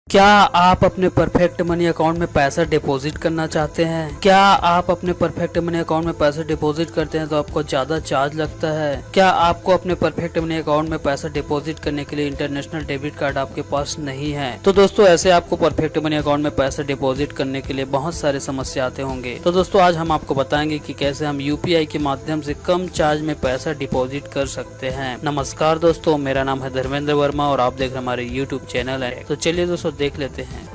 क्या आप अपने परफेक्ट मनी अकाउंट में पैसा डिपॉजिट करना चाहते हैं? क्या आप अपने परफेक्ट मनी अकाउंट में पैसा डिपॉजिट करते हैं तो आपको ज़्यादा चार्ज लगता है? क्या आपको अपने परफेक्ट मनी अकाउंट में पैसा डिपॉजिट करने के लिए इंटरनेशनल डेबिट कार्ड आपके पास नहीं है? तो दोस्तों ऐसे आपको परफेक्ट मनी अकाउंट में पैसा डिपॉजिट करने के लिए बहुत सारे समस्या आते होंगे। तो दोस्तों आज हम आपको बताएंगे कि कैसे हम UPI के माध्यम से कम चार्ज में पैसा डिपॉजिट कर सकते हैं। नमस्कार दोस्तों, मेरा नाम है धर्मेंद्र वर्मा और आप देख रहे हैं हमारे YouTube चैनल है। तो चलिए दोस्तों देख लेते हैं।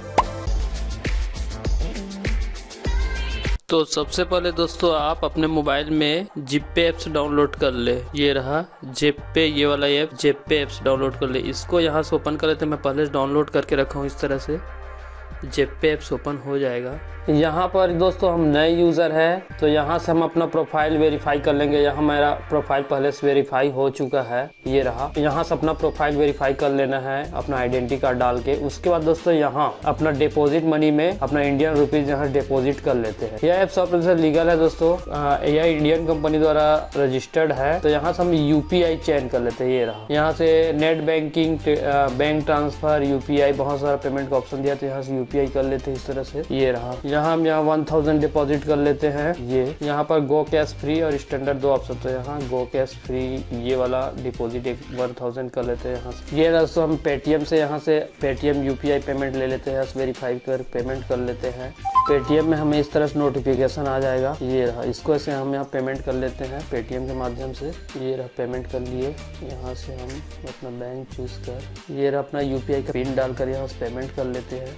तो सबसे पहले दोस्तों आप अपने मोबाइल में जिप्पे ऐप्स डाउनलोड कर ले। ये रहा जिप्पे, ये वाला ऐप जिप्पे ऐप्स डाउनलोड कर ले। इसको यहाँ से ओपन कर लेते हैं। मैं पहले से डाउनलोड करके रखा हूँ। इस तरह से जिप्पे ऐप्स ओपन हो जाएगा। यहाँ पर दोस्तों हम नए यूज़र हैं तो यहाँ से हम अपना प्रोफाइल वेरीफाई कर लेंगे। यहाँ मेरा प्रोफाइल पहले से वेरीफाई हो चुका है, ये रहा। यहाँ से अपना प्रोफाइल वेरीफाई कर लेना है अपना आइडेंटिटी कार्ड डाल के। उसके बाद दोस्तों यहाँ अपना डिपॉजिट मनी में अपना इंडियन रुपीज यहाँ डिपॉजिट कर लेते हैं। यह ऐप सब लीगल है दोस्तों, यह इंडियन कंपनी द्वारा रजिस्टर्ड है। तो यहाँ से हम UPI चयन कर लेते हैं, ये रहा। यहाँ से net banking, bank transfer, UPI बहुत सारा पेमेंट का ऑप्शन दिया, तो यहाँ से UPI कर लेते हैं इस तरह से, ये रहा। यहाँ हम 1000 डिपॉजिट कर लेते हैं। ये यहाँ पर गो कैश फ्री और स्टैंडर्ड दो ऑप्शन, तो यहाँ गो कैश फ्री ये वाला डिपॉजिट 1000 कर लेते हैं यहाँ से। ये दोस्तों हम पेटीएम से यहाँ से पेटीएम UPI पेमेंट ले लेते हैं, वेरीफाई कर पेमेंट कर लेते हैं। पेटीएम में हमें इस तरह से नोटिफिकेशन आ जाएगा, ये रहा। इसको ऐसे हम यहाँ पेमेंट कर लेते हैं पेटीएम के माध्यम से, ये रहा पेमेंट कर लिए। यहाँ से हम अपना बैंक चूज कर, ये रहा अपना UPI का पिन डालकर यहाँ से पेमेंट कर लेते हैं।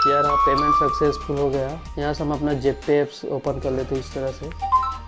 यार पेमेंट सक्सेसफुल हो गया। यहाँ से हम अपना जिप्पे ऐप्स ओपन कर लेते हैं इस तरह से।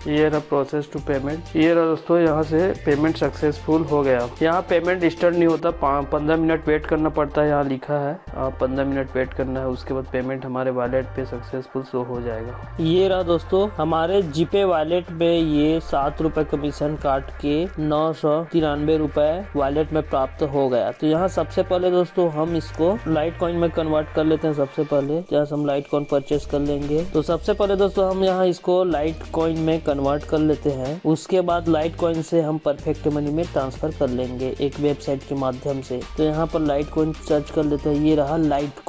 ये रहा प्रोसेस टू पेमेंट, ये रहा दोस्तों। यहाँ से पेमेंट सक्सेसफुल हो गया। यहाँ पेमेंट स्टार्ट नहीं होता, 15 मिनट वेट करना पड़ता है। यहाँ लिखा है 15 मिनट वेट करना है, उसके बाद पेमेंट हमारे वॉलेट पे सक्सेसफुल शो हो जाएगा। ये रहा दोस्तों हमारे जीपे वॉलेट में ये 7 रुपए कमीशन काट के 993 रुपए वॉलेट में प्राप्त हो गया। तो यहाँ सबसे पहले दोस्तों हम इसको लाइट कॉइन में कन्वर्ट कर लेते हैं। सबसे पहले जहाँ हम लाइट कॉइन परचेस कर लेंगे, तो सबसे पहले दोस्तों हम यहाँ इसको लाइट कॉइन में कन्वर्ट कर लेते हैं। उसके बाद लाइट कॉइन से हम परफेक्ट मनी में ट्रांसफर कर लेंगे एक वेबसाइट के माध्यम से। तो यहाँ पर लाइट कॉइन सर्च कर लेते हैं, ये रहा लाइट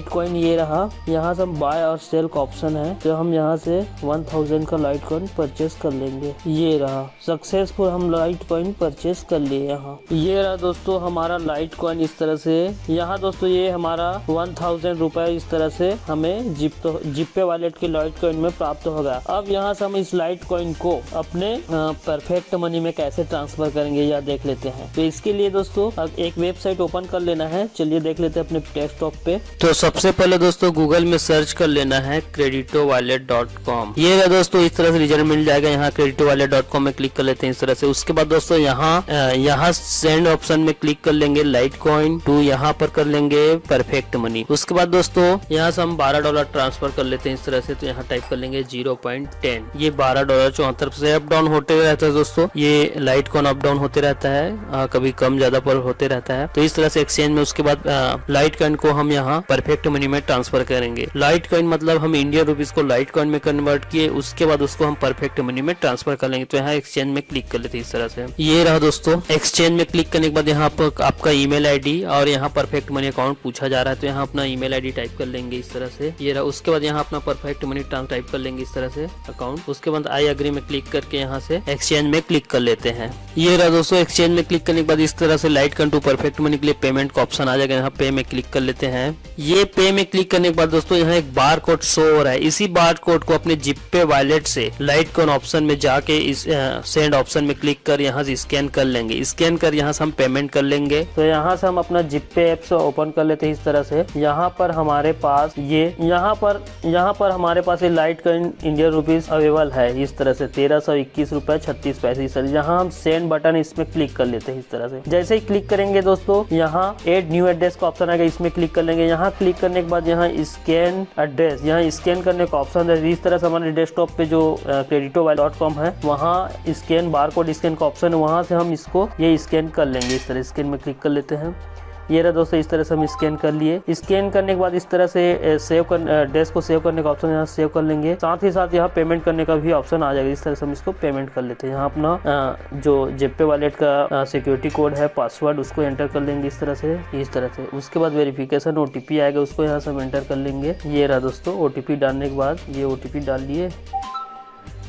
कॉइन ये रहा। यहाँ से हम बाय और सेल का ऑप्शन है, तो हम यहाँ से 1000 का लाइट कॉइन परचेस कर लेंगे। ये रहा सक्सेसफुल, हम लाइट कॉइन परचेस कर लिए। यहाँ ये रहा दोस्तों हमारा लाइट कॉइन इस तरह से। यहाँ दोस्तों ये हमारा 1000 रुपए इस तरह से हमें जिप्पे वॉलेट के लाइट कॉइन में प्राप्त होगा। अब यहाँ से हम इस लाइट कॉइन को अपने परफेक्ट मनी में कैसे ट्रांसफर करेंगे यह देख लेते हैं। तो इसके लिए दोस्तों एक वेबसाइट ओपन कर लेना है। चलिए देख लेते हैं अपने डेस्कटॉप पे। तो सबसे पहले दोस्तों गूगल में सर्च कर लेना है creditowallet.com। ये दोस्तों इस तरह से रिजल्ट मिल जाएगा। यहाँ creditowallet.com में क्लिक कर लेते हैं इस तरह से। उसके बाद दोस्तों यहाँ सेंड ऑप्शन में क्लिक कर लेंगे लाइट कॉइन टू, यहाँ पर कर लेंगे परफेक्ट मनी। उसके बाद दोस्तों यहाँ से हम $12 ट्रांसफर कर लेते हैं इस तरह से। तो यहाँ टाइप कर लेंगे 0.10। ये $12.74 से अप डाउन होते रहता है दोस्तों। ये लाइट कॉइन अप डाउन होते रहता है, कभी कम ज्यादा पर होते रहता है। तो इस तरह से एक्सचेंज में उसके बाद लाइट कॉइन को हम यहाँ परफेक्ट मनी में ट्रांसफर करेंगे। लाइट कॉइन मतलब हम इंडियन रुपीज को लाइट कॉइन में कन्वर्ट किए, उसके बाद उसको हम परफेक्ट मनी में ट्रांसफर कर लेंगे। तो यहाँ एक्सचेंज में क्लिक कर लेते हैं इस तरह से। ये रहा दोस्तों एक्सचेंज में क्लिक करने के बाद यहाँ पर आपका ईमेल ID और यहाँ परफेक्ट मनी अकाउंट पूछा जा रहा है। तो यहाँ अपना ईमेल ID टाइप कर लेंगे इस तरह से। ये रहा। उसके बाद यहाँ अपना परफेक्ट मनी टाइप कर लेंगे इस तरह से अकाउंट। उसके बाद आई एग्री में क्लिक करके यहाँ से एक्सचेंज में क्लिक कर लेते हैं। ये रहा दोस्तों एक्सचेंज में क्लिक करने के बाद इस तरह से light coin to perfect money के लिए पेमेंट का ऑप्शन आ जाएगा। यहाँ पे में क्लिक कर लेते हैं। ये पे में क्लिक करने के बाद दोस्तों यहाँ एक बार कोड शो हो रहा है। इसी बार कोड को अपने जिप्पे वॉलेट से लाइट कॉइन ऑप्शन में जाके इस सेंड ऑप्शन में क्लिक कर यहाँ से स्कैन कर लेंगे। स्कैन कर यहाँ से हम पेमेंट कर लेंगे। तो यहाँ से हम अपना जिप्पे ऐप ओपन कर लेते हैं इस तरह से। यहाँ पर हमारे पास यहाँ पर हमारे पास ये light coin Indian rupees available है इस तरह से 1321 रुपए 36 पैसे इस तरह। यहाँ हम सेंड बटन इसमें क्लिक कर लेते हैं इस तरह से। जैसे ही क्लिक करेंगे दोस्तों यहाँ एड न्यू एड्रेस का ऑप्शन आएगा, इसमें क्लिक कर लेंगे। यहाँ क्लिक करने के बाद यहाँ स्कैन एड्रेस, यहाँ स्कैन करने का ऑप्शन है। इस तरह से हमारे डेस्कटॉप पे जो creditowallet.com है वहाँ स्कैन बारकोड स्कैन का ऑप्शन है, वहाँ से हम इसको ये स्कैन कर लेंगे इस तरह। स्कैन में क्लिक कर लेते हैं। ये रहा दोस्तों, इस तरह से हम स्कैन कर लिए। स्कैन करने के बाद इस तरह से सेव कर डैश को सेव करने का ऑप्शन यहाँ सेव कर लेंगे। साथ ही साथ यहाँ पेमेंट करने का भी ऑप्शन आ जाएगा। इस तरह से हम इसको पेमेंट कर लेते हैं। यहाँ अपना जो जेपे वॉलेट का सिक्योरिटी कोड है, पासवर्ड, उसको एंटर कर लेंगे इस तरह से। उसके बाद वेरिफिकेशन OTP आएगा, उसको यहाँ से हम एंटर कर लेंगे। ये रहा दोस्तों OTP डालने के बाद ये OTP डाल लिए।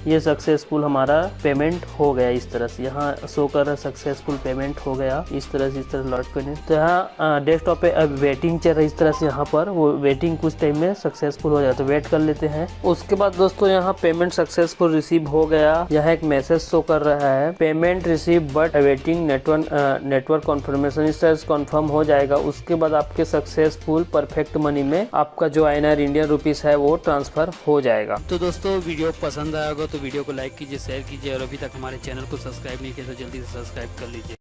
ये सक्सेसफुल हमारा पेमेंट हो गया। इस तरह से यहाँ शो कर रहा है सक्सेसफुल पेमेंट हो गया। इस तरह लॉट करने तो यहाँ डेस्कटॉप पे अब वेटिंग चल रहा है। इस तरह से यहाँ पर वो वेटिंग कुछ टाइम में सक्सेसफुल हो जाए तो वेट कर लेते हैं। उसके बाद दोस्तों यहाँ पेमेंट सक्सेसफुल रिसीव हो गया। यहाँ एक मैसेज शो कर रहा है payment receive but awaiting network conformation. इस तरह से कन्फर्म हो जाएगा। उसके बाद आपके सक्सेसफुल परफेक्ट मनी में आपका जो INR इंडियन रुपीस है वो ट्रांसफर हो जाएगा। तो दोस्तों वीडियो पसंद आएगा तो वीडियो को लाइक कीजिए, शेयर कीजिए और अभी तक हमारे चैनल को सब्सक्राइब नहीं किया तो जल्दी से सब्सक्राइब कर लीजिए।